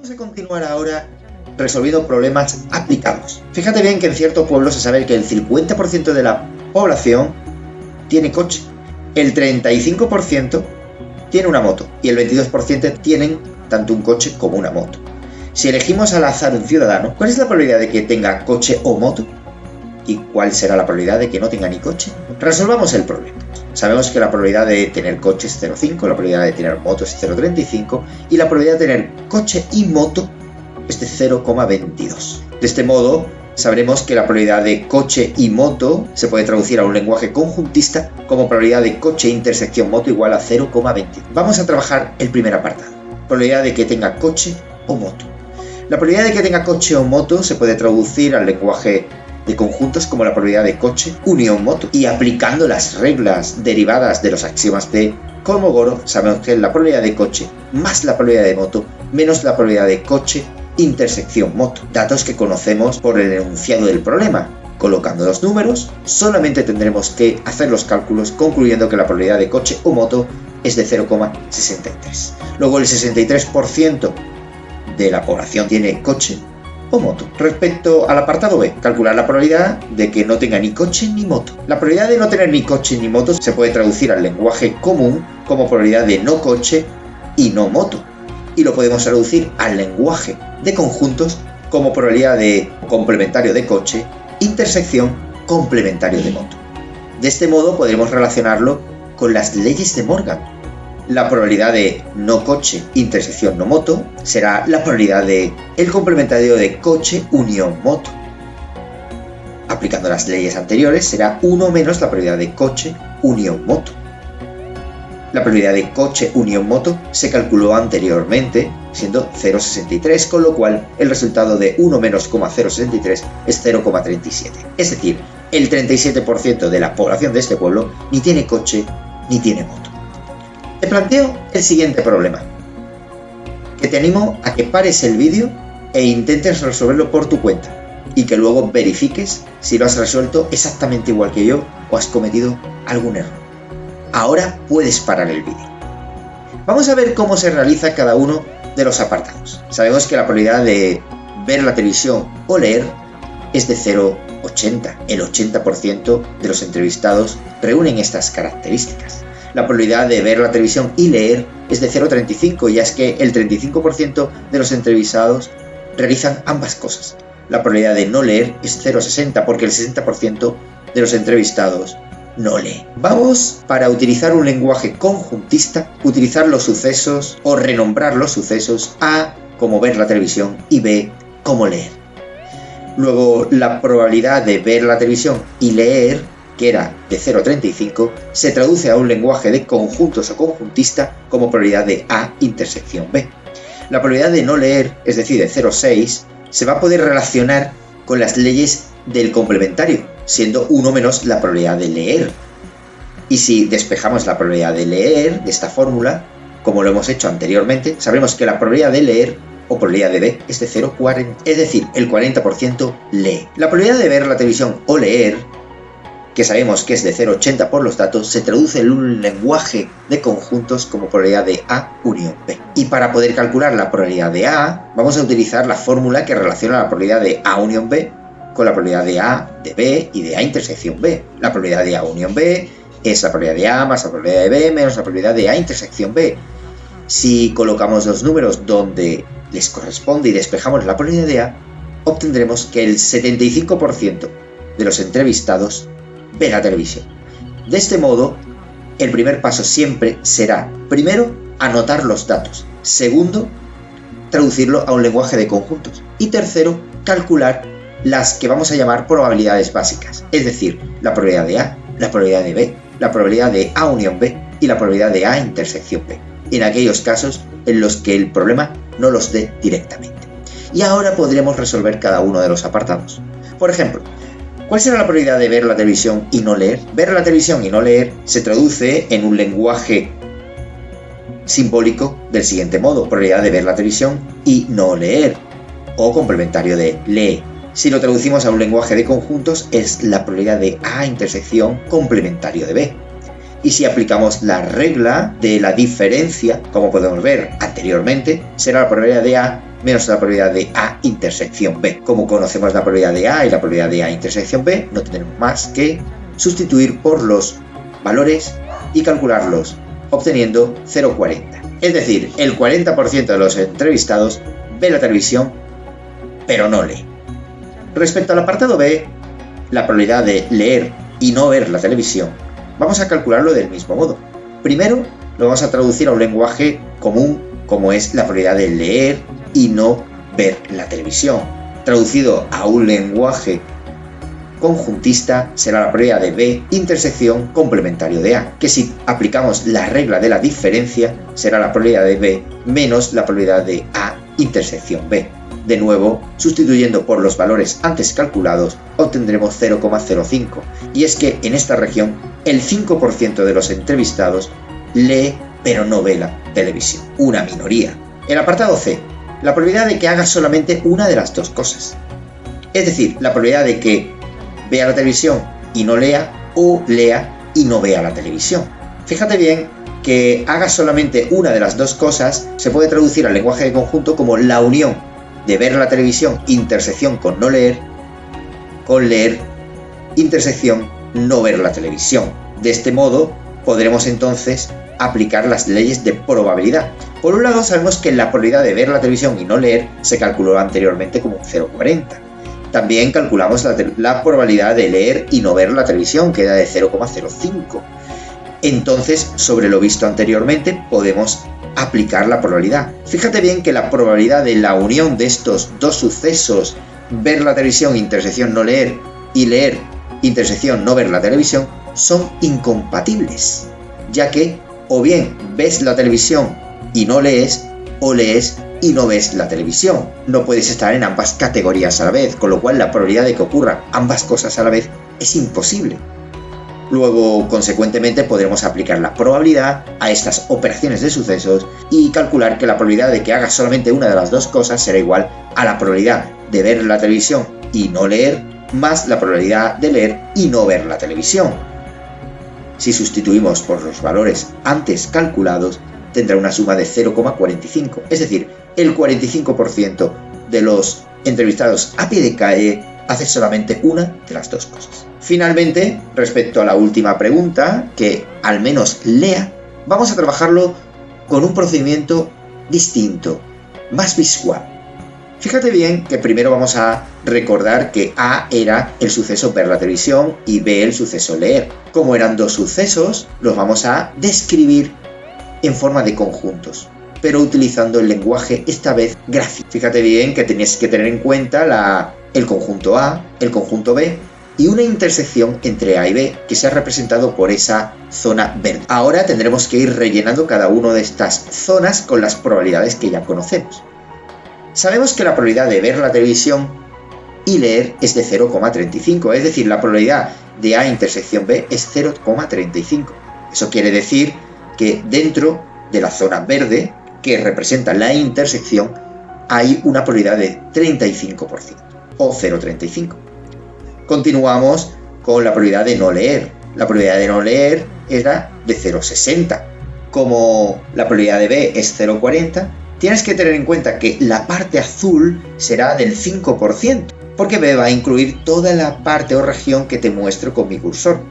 Vamos a continuar ahora resolviendo problemas aplicados. Fíjate bien que en cierto pueblo se sabe que el 50% de la población tiene coche, el 35% tiene una moto y el 22% tienen tanto un coche como una moto. Si elegimos al azar un ciudadano, ¿cuál es la probabilidad de que tenga coche o moto? ¿Y cuál será la probabilidad de que no tenga ni coche? Resolvamos el problema. Sabemos que la probabilidad de tener coche es 0,5, la probabilidad de tener moto es 0,35 y la probabilidad de tener coche y moto es de 0,22. De este modo, sabremos que la probabilidad de coche y moto se puede traducir a un lenguaje conjuntista como probabilidad de coche intersección moto igual a 0,20. Vamos a trabajar el primer apartado, probabilidad de que tenga coche o moto. La probabilidad de que tenga coche o moto se puede traducir al lenguaje de conjuntos como la probabilidad de coche unión moto. Y aplicando las reglas derivadas de los axiomas de Kolmogorov, sabemos que la probabilidad de coche más la probabilidad de moto menos la probabilidad de coche intersección moto. Datos que conocemos por el enunciado del problema. Colocando los números, solamente tendremos que hacer los cálculos concluyendo que la probabilidad de coche o moto es de 0,63. Luego el 63% de la población tiene coche o moto. Respecto al apartado B, calcular la probabilidad de que no tenga ni coche ni moto. La probabilidad de no tener ni coche ni moto se puede traducir al lenguaje común como probabilidad de no coche y no moto. Y lo podemos traducir al lenguaje de conjuntos como probabilidad de complementario de coche, intersección complementario de moto. De este modo podremos relacionarlo con las leyes de Morgan. La probabilidad de no coche, intersección no moto, será la probabilidad de el complementario de coche unión moto. Aplicando las leyes anteriores será 1 menos la probabilidad de coche unión moto. La probabilidad de coche unión moto se calculó anteriormente siendo 0,63, con lo cual el resultado de 1 menos 0,063 es 0,37. Es decir, el 37% de la población de este pueblo ni tiene coche ni tiene moto. Te planteo el siguiente problema, que te animo a que pares el vídeo e intentes resolverlo por tu cuenta y que luego verifiques si lo has resuelto exactamente igual que yo o has cometido algún error. Ahora puedes parar el vídeo. Vamos a ver cómo se realiza cada uno de los apartados. Sabemos que la probabilidad de ver la televisión o leer es de 0,80. El 80% de los entrevistados reúnen estas características. La probabilidad de ver la televisión y leer es de 0,35, ya es que el 35% de los entrevistados realizan ambas cosas. La probabilidad de no leer es 0,60 porque el 60% de los entrevistados no lee. Vamos, para utilizar un lenguaje conjuntista, utilizar los sucesos o renombrar los sucesos A como ver la televisión y B como leer. Luego, la probabilidad de ver la televisión y leer, que era de 0,35, se traduce a un lenguaje de conjuntos o conjuntista como probabilidad de A intersección B. La probabilidad de no leer, es decir, de 0,6, se va a poder relacionar con las leyes del complementario, siendo 1 menos la probabilidad de leer. Y si despejamos la probabilidad de leer de esta fórmula, como lo hemos hecho anteriormente, sabremos que la probabilidad de leer o probabilidad de B es de 0,40, es decir, el 40% lee. La probabilidad de ver la televisión o leer, que sabemos que es de 0,80 por los datos, se traduce en un lenguaje de conjuntos como probabilidad de A unión B. Y para poder calcular la probabilidad de A, vamos a utilizar la fórmula que relaciona la probabilidad de A unión B con la probabilidad de A de B y de A intersección B. La probabilidad de A unión B es la probabilidad de A más la probabilidad de B menos la probabilidad de A intersección B. Si colocamos los números donde les corresponde y despejamos la probabilidad de A, obtendremos que el 75% de los entrevistados ve la televisión. De este modo, el primer paso siempre será, primero, anotar los datos. Segundo, traducirlo a un lenguaje de conjuntos. Y tercero, calcular las que vamos a llamar probabilidades básicas. Es decir, la probabilidad de A, la probabilidad de B, la probabilidad de A unión B y la probabilidad de A intersección B. En aquellos casos en los que el problema no los dé directamente. Y ahora podremos resolver cada uno de los apartados. Por ejemplo, ¿cuál será la probabilidad de ver la televisión y no leer? Ver la televisión y no leer se traduce en un lenguaje simbólico del siguiente modo: probabilidad de ver la televisión y no leer, o complementario de lee. Si lo traducimos a un lenguaje de conjuntos, es la probabilidad de A intersección complementario de B. Y si aplicamos la regla de la diferencia, como podemos ver anteriormente, será la probabilidad de A menos la probabilidad de A intersección B. Como conocemos la probabilidad de A y la probabilidad de A intersección B, no tendremos más que sustituir por los valores y calcularlos, obteniendo 0,40. Es decir, el 40% de los entrevistados ve la televisión, pero no lee. Respecto al apartado B, la probabilidad de leer y no ver la televisión, vamos a calcularlo del mismo modo. Primero, lo vamos a traducir a un lenguaje común, como es la probabilidad de leer y no ver la televisión. Traducido a un lenguaje conjuntista, será la probabilidad de B intersección complementario de A, que si aplicamos la regla de la diferencia, será la probabilidad de B menos la probabilidad de A intersección B. De nuevo, sustituyendo por los valores antes calculados, obtendremos 0,05. Y es que en esta región, el 5% de los entrevistados lee pero no ve la televisión. Una minoría. El apartado C, la probabilidad de que haga solamente una de las dos cosas. Es decir, la probabilidad de que vea la televisión y no lea, o lea y no vea la televisión. Fíjate bien que haga solamente una de las dos cosas se puede traducir al lenguaje de conjunto como la unión de ver la televisión intersección con no leer, con leer intersección no ver la televisión. De este modo podremos entonces aplicar las leyes de probabilidad. Por un lado, sabemos que la probabilidad de ver la televisión y no leer se calculó anteriormente como 0,40. También calculamos la probabilidad de leer y no ver la televisión, que era de 0,05. Entonces, sobre lo visto anteriormente, podemos aplicar la probabilidad. Fíjate bien que la probabilidad de la unión de estos dos sucesos, ver la televisión, intersección no leer, y leer, intersección no ver la televisión, son incompatibles, ya que o bien ves la televisión y no lees, o lees y no ves la televisión. No puedes estar en ambas categorías a la vez, con lo cual la probabilidad de que ocurran ambas cosas a la vez es imposible. Luego, consecuentemente, podremos aplicar la probabilidad a estas operaciones de sucesos y calcular que la probabilidad de que haga solamente una de las dos cosas será igual a la probabilidad de ver la televisión y no leer, más la probabilidad de leer y no ver la televisión. Si sustituimos por los valores antes calculados, tendrá una suma de 0,45, es decir, el 45% de los entrevistados a pie de calle hace solamente una de las dos cosas. Finalmente, respecto a la última pregunta, que al menos lea, vamos a trabajarlo con un procedimiento distinto, más visual. Fíjate bien que primero vamos a recordar que A era el suceso ver la televisión y B el suceso leer. Como eran dos sucesos, los vamos a describir en forma de conjuntos, pero utilizando el lenguaje esta vez gráfico. Fíjate bien que tenías que tener en cuenta el conjunto A, el conjunto B y una intersección entre A y B que se ha representado por esa zona verde. Ahora tendremos que ir rellenando cada una de estas zonas con las probabilidades que ya conocemos. Sabemos que la probabilidad de ver la televisión y leer es de 0,35, es decir, la probabilidad de A intersección B es 0,35. Eso quiere decir que dentro de la zona verde, que representa la intersección, hay una probabilidad de 35%, o 0,35. Continuamos con la probabilidad de no leer. La probabilidad de no leer era de 0,60. Como la probabilidad de B es 0,40, tienes que tener en cuenta que la parte azul será del 5%, porque B va a incluir toda la parte o región que te muestro con mi cursor,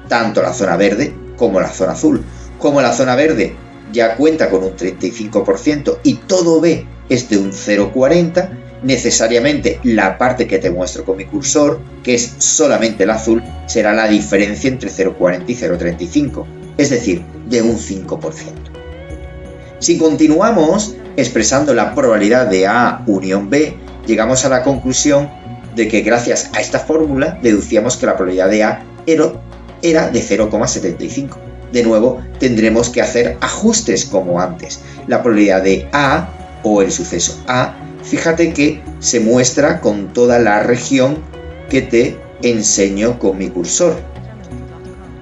tanto la zona verde como la zona azul. Como la zona verde ya cuenta con un 35% y todo B es de un 0,40, necesariamente la parte que te muestro con mi cursor, que es solamente el azul, será la diferencia entre 0,40 y 0,35, es decir, de un 5%. Si continuamos expresando la probabilidad de A unión B, llegamos a la conclusión de que gracias a esta fórmula deducíamos que la probabilidad de A era de 0,75. De nuevo, tendremos que hacer ajustes como antes. La probabilidad de A, o el suceso A, fíjate que se muestra con toda la región que te enseño con mi cursor,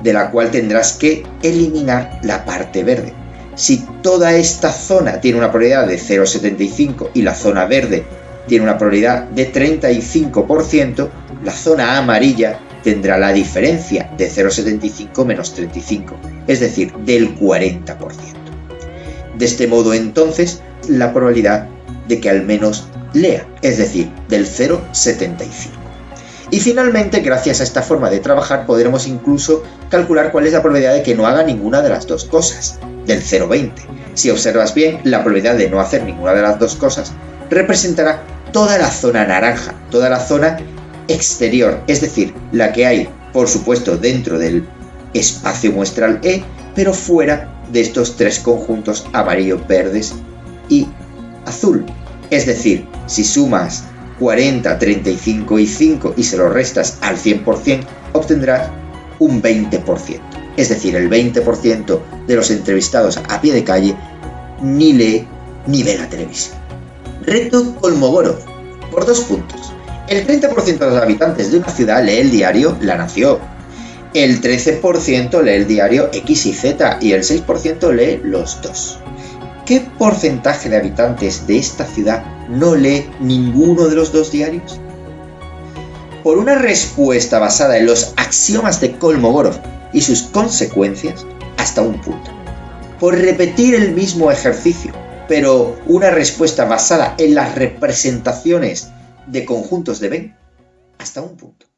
de la cual tendrás que eliminar la parte verde. Si toda esta zona tiene una probabilidad de 0,75 y la zona verde tiene una probabilidad de 35%, la zona amarilla tendrá la diferencia de 0,75 menos 35, es decir, del 40%. De este modo, entonces, la probabilidad de que al menos lea, es decir, del 0,75. Y finalmente, gracias a esta forma de trabajar, podremos incluso calcular cuál es la probabilidad de que no haga ninguna de las dos cosas, del 0,20. Si observas bien, la probabilidad de no hacer ninguna de las dos cosas representará toda la zona naranja, toda la zona exterior, es decir, la que hay, por supuesto, dentro del espacio muestral E, pero fuera de estos tres conjuntos amarillo, verdes y azul. Es decir, si sumas 40, 35 y 5 y se lo restas al 100%, obtendrás un 20%. Es decir, el 20% de los entrevistados a pie de calle ni lee ni ve la televisión. Reto Kolmogorov, por 2 puntos. El 30% de los habitantes de una ciudad lee el diario La Nación. El 13% lee el diario X y Z y el 6% lee los dos. ¿Qué porcentaje de habitantes de esta ciudad no lee ninguno de los dos diarios? Por una respuesta basada en los axiomas de Kolmogorov y sus consecuencias, hasta un punto. Por repetir el mismo ejercicio, pero una respuesta basada en las representaciones de conjuntos de Venn, hasta un punto.